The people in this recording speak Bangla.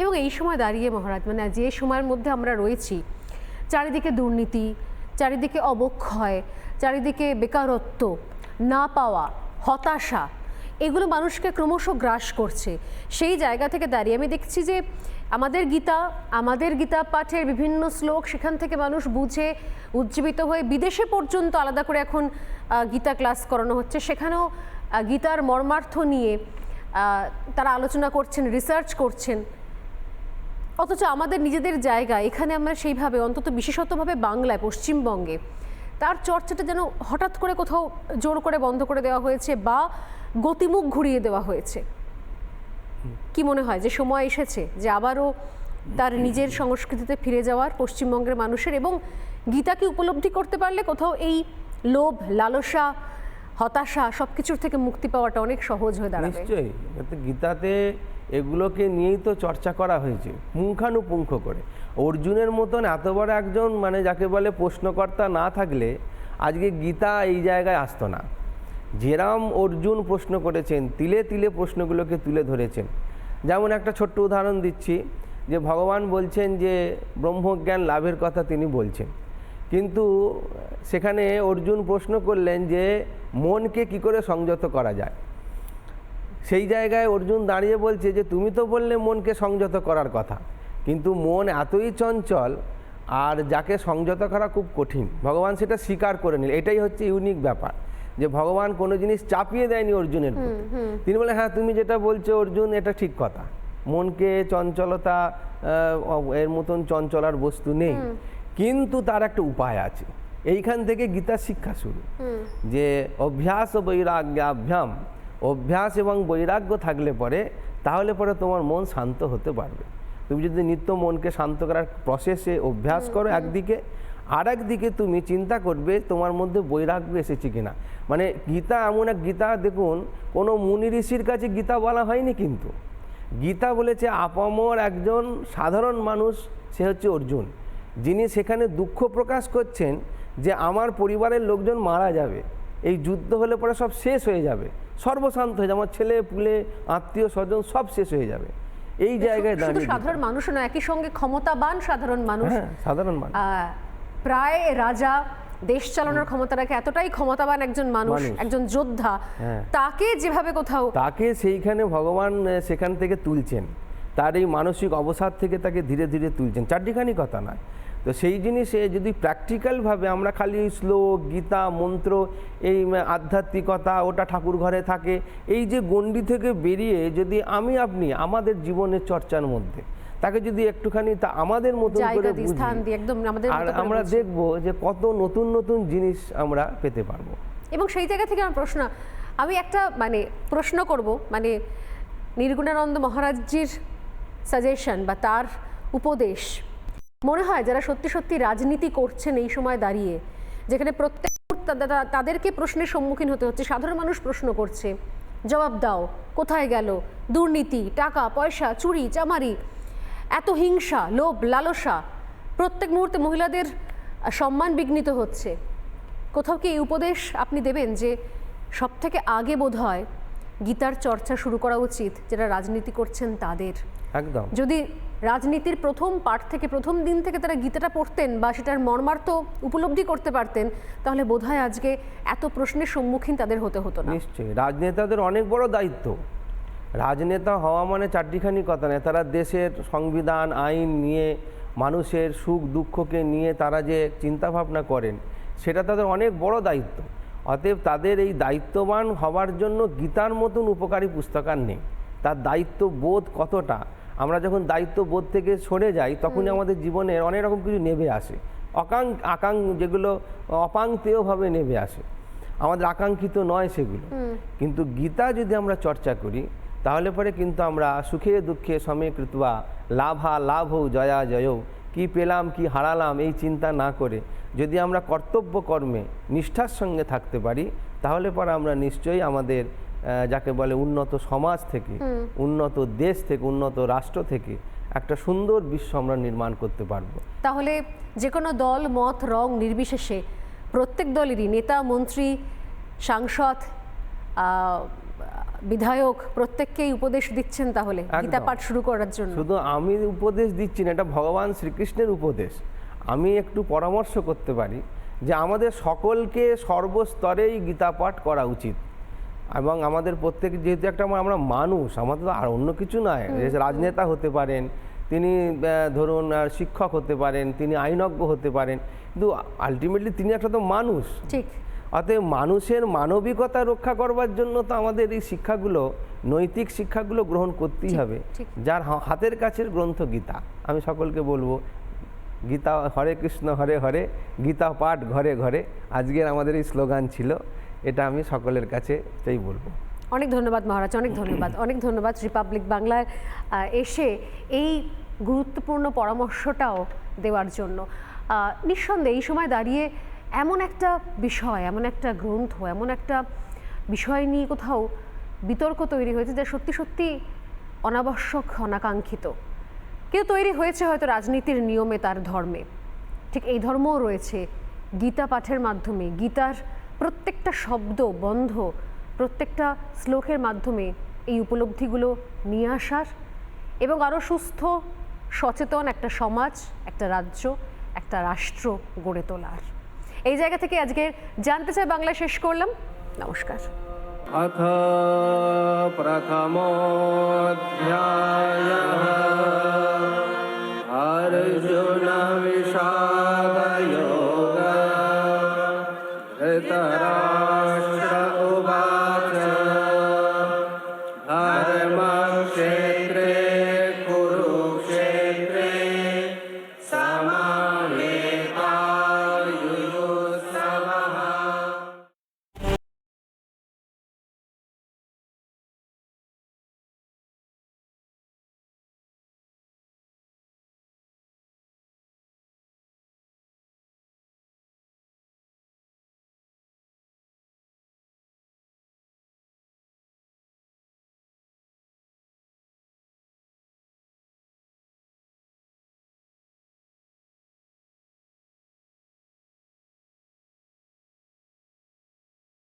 এবং এই সময় দাঁড়িয়ে মহারাজ, মানে যে সময়ের মধ্যে আমরা রয়েছি, চারিদিকে দুর্নীতি, চারিদিকে অবক্ষয়, চারিদিকে বেকারত্ব, না পাওয়া, হতাশা, এগুলো মানুষকে ক্রমশ গ্রাস করছে। সেই জায়গা থেকে দাঁড়িয়ে আমি দেখছি যে আমাদের গীতা পাঠের বিভিন্ন শ্লোক সেখান থেকে মানুষ বুঝে উজ্জীবিত হয়ে বিদেশে পর্যন্ত আলাদা করে এখন গীতা ক্লাস করানো হচ্ছে। সেখানেও গীতার মর্মার্থ নিয়ে তারা আলোচনা করছেন, রিসার্চ করছেন। অথচ আমাদের নিজেদের জায়গায় এখানে আমরা সেইভাবে, অন্তত বিশেষতভাবে বাংলায়, পশ্চিমবঙ্গে তার চর্চাটা যেন হঠাৎ করে কোথাও জোর করে বন্ধ করে দেওয়া হয়েছে বা গতিমুখ ঘুরিয়ে দেওয়া হয়েছে। কি মনে হয় যে সময় এসেছে যে আবারও তার নিজের সংস্কৃতিতে ফিরে যাওয়ার পশ্চিমবঙ্গের মানুষের, এবং গীতাকে উপলব্ধি করতে পারলে কোথাও এই লোভ, লালসা, হতাশা সবকিছুর থেকে মুক্তি পাওয়াটা অনেক সহজ হয়ে দাঁড়াবে? নিশ্চয়ই, গীতাতে এগুলোকে নিয়েই তো চর্চা করা হয়েছে পুঙ্খানুপুঙ্খ করে। অর্জুনের মতন এত বড় একজন, মানে যাকে বলে প্রশ্নকর্তা না থাকলে আজকে গীতা এই জায়গায় আসতো না। যেরাম অর্জুন প্রশ্ন করেছেন, তিলে তিলে প্রশ্নগুলোকে তুলে ধরেছেন। যেমন একটা ছোট্ট উদাহরণ দিচ্ছি, যে ভগবান বলছেন যে ব্রহ্মজ্ঞান লাভের কথা তিনি বলছেন, কিন্তু সেখানে অর্জুন প্রশ্ন করলেন যে মনকে কি করে সংযত করা যায়। সেই জায়গায় অর্জুন দাঁড়িয়ে বলছে যে তুমি তো বললে মনকে সংযত করার কথা, কিন্তু মন এতই চঞ্চল আর যাকে সংযত করা খুব কঠিন। ভগবান সেটা স্বীকার করে নিল। এটাই হচ্ছে ইউনিক ব্যাপার, যে ভগবান কোনো জিনিস চাপিয়ে দেয়নি অর্জুনের প্রতি। তিনি বলে হ্যাঁ তুমি যেটা বলছো অর্জুন, এটা ঠিক কথা, মনকে চঞ্চলতা এর মতন চঞ্চলার বস্তু নেই, কিন্তু তার একটা উপায় আছে। এইখান থেকে গীতার শিক্ষা শুরু, যে অভ্যাস ও বৈরাগ্যাভ্যাম, অভ্যাস এবং বৈরাগ্য থাকলে পরে তাহলে পরে তোমার মন শান্ত হতে পারবে। তুমি যদি নিত্য মনকে শান্ত করার প্রসেসে অভ্যাস করো একদিকে, আর একদিকে তুমি চিন্তা করবে তোমার মধ্যে বৈরাগ্য এসেছে কিনা। মানে গীতা এমন এক গীতা, দেখুন কোনো মুনি ঋষির কাছে গীতা বলা হয়নি, কিন্তু গীতা বলেছে আপামর একজন সাধারণ মানুষ, সে হচ্ছে অর্জুন, যিনি সেখানে দুঃখ প্রকাশ করছেন যে আমার পরিবারের লোকজন মারা যাবে, এই যুদ্ধ হলে পরে সব শেষ হয়ে যাবে, সর্বশান্ত হয়ে যাবে, আমার ছেলে পুলে আত্মীয় স্বজন সব শেষ হয়ে যাবে। এই জায়গায় দাঁড়িয়ে সাধারণ মানুষ নয়, একই সঙ্গে ক্ষমতাবান সাধারণ মানুষ, সাধারণ মানুষ, প্রায় রাজা, দেশ চালানোর ক্ষমতা রাখে, এতটাই ক্ষমতাবান একজন মানুষ, একজন যোদ্ধা, তাকে যেভাবে কোথাও তাকে সেইখানে ভগবান সেখান থেকে তুলছেন, তার এই মানসিক অবসাদ থেকে তাকে ধীরে ধীরে তুলছেন, চারটিখানি কথা নয়। তো সেই জিনিসে যদি প্র্যাকটিক্যালভাবে আমরা খালি শ্লোক, গীতা, মন্ত্র, এই আধ্যাত্মিকতা ওটা ঠাকুর ঘরে থাকে, এই যে গণ্ডি থেকে বেরিয়ে যদি আপনি আমাদের জীবনের চর্চার মধ্যে তাকে যদি একটুখানি তা আমাদের মতন করে বুঝি, আর আমরা দেখব যে কত নতুন নতুন জিনিস আমরা পেতে পারবো। এবং সেই জায়গা থেকে আমার আমি একটা প্রশ্ন করব, নির্গুণানন্দ মহারাজজির সাজেশন বা তার উপদেশ, মনে হয় যারা সত্যি সত্যি রাজনীতি করছেন এই সময় দাঁড়িয়ে, যেখানে প্রত্যেক তাদেরকে প্রশ্নের সম্মুখীন হতে হচ্ছে, সাধারণ মানুষ প্রশ্ন করছে, জবাব দাও, কোথায় গেল দুর্নীতি, টাকা পয়সা, চুরি চামারি, এত হিংসা, লোভ, লালসা, প্রত্যেক মুহূর্তে মহিলাদের সম্মান বিঘ্নিত হচ্ছে, কোথাও কি এই উপদেশ আপনি দেবেন যে সব থেকে আগে বোধহয় গীতার চর্চা শুরু করা উচিত যারা রাজনীতি করছেন তাদের? একদম। যদি রাজনীতির প্রথম পাঠ থেকে, প্রথম দিন থেকে তারা গীতাটা পড়তেন বা সেটার মর্মার্থ উপলব্ধি করতে পারতেন, তাহলে বোধহয় আজকে এত প্রশ্নের সম্মুখীন তাদের হতে হতো না। নিশ্চয়ই, রাজনেতাদের অনেক বড় দায়িত্ব। রাজনেতা হওয়া মানে চারটিখানি কথা নয়, তারা দেশের সংবিধান আইন নিয়ে, মানুষের সুখ দুঃখকে নিয়ে তারা যে চিন্তাভাবনা করেন, সেটা তাদের অনেক বড় দায়িত্ব। অতএব তাদের এই দায়িত্ববান হওয়ার জন্য গীতার মতন উপকারী পুস্তক আর নেই। তার দায়িত্ব বোধ কতটা, আমরা যখন দায়িত্ব বোধ থেকে সরে যাই তখনই আমাদের জীবনের অনেক রকম কিছু নেমে আসে, যেগুলো অপাঙ্ক্তেয়ভাবে নেমে আসে, আমাদের আকাঙ্ক্ষিত নয় সেগুলো। কিন্তু গীতা যদি আমরা চর্চা করি তাহলে পরে কিন্তু আমরা সুখে দুঃখে সমে কৃত্বা লাভা লাভ জয়া জয়, কি পেলাম কি হারালাম এই চিন্তা না করে যদি আমরা কর্তব্য কর্মে নিষ্ঠার সঙ্গে থাকতে পারি, তাহলে পরে আমরা নিশ্চয়ই আমাদের যাকে বলে উন্নত সমাজ থেকে, উন্নত দেশ থেকে, উন্নত রাষ্ট্র থেকে একটা সুন্দর বিশ্ব আমরা নির্মাণ করতে পারবো। তাহলে যে কোনো দল, মত, রং নির্বিশেষে প্রত্যেক দলেরই নেতা, মন্ত্রী, সাংসদ, বিধায়ক প্রত্যেককেই উপদেশ দিচ্ছেন তাহলে গীতা একদম। পাঠ শুরু করার জন্য। শুধু আমি উপদেশ দিচ্ছি না, এটা ভগবান শ্রীকৃষ্ণের উপদেশ। আমি একটু পরামর্শ করতে পারি যে আমাদের সকলকে সর্বস্তরেই গীতা পাঠ করা উচিত, এবং আমাদের প্রত্যেক যেহেতু একটা আমরা মানুষ, আমাদের তো আর অন্য কিছু নয়। রাজনেতা হতে পারেন তিনি, ধরুন শিক্ষক হতে পারেন, তিনি আইনজ্ঞ হতে পারেন, কিন্তু আলটিমেটলি তিনি একটা তো মানুষ। ঠিক। অতএব মানুষের মানবিকতা রক্ষা করবার জন্য তো আমাদের এই শিক্ষাগুলো, নৈতিক শিক্ষাগুলো গ্রহণ করতেই হবে। ঠিক। যার হাতের কাছের গ্রন্থ গীতা, আমি সকলকে বলবো গীতা, হরে কৃষ্ণ হরে হরে, গীতা পাঠ ঘরে ঘরে, আজকের আমাদের এই স্লোগান ছিল। এটা আমি সকলের কাছে তাই বলবো। অনেক ধন্যবাদ মহারাজ, অনেক ধন্যবাদ, অনেক ধন্যবাদ রিপাবলিক বাংলায় এসে এই গুরুত্বপূর্ণ পরামর্শটাও দেওয়ার জন্য। নিঃসন্দেহে এই সময় দাঁড়িয়ে এমন একটা বিষয়, এমন একটা গ্রন্থ, এমন একটা বিষয় নিয়ে কোথাও বিতর্ক তৈরি হয়েছে যা সত্যি সত্যি অনাবশ্যক, অনাকাঙ্ক্ষিত। কেউ তৈরি হয়েছে হয়তো রাজনীতির নিয়মে, তার ধর্মে। ঠিক এই ধর্মও রয়েছে গীতা পাঠের মাধ্যমে, গীতার প্রত্যেকটা শব্দ বন্ধ, প্রত্যেকটা শ্লোকের মাধ্যমে এই উপলব্ধিগুলো নিয়ে আসার এবং আরও সুস্থ সচেতন একটা সমাজ, একটা রাজ্য, একটা রাষ্ট্র গড়ে তোলার। এই জায়গা থেকে আজকের জানতে চাই বাংলা শেষ করলাম। নমস্কার। अथ प्रथमोऽध्यायः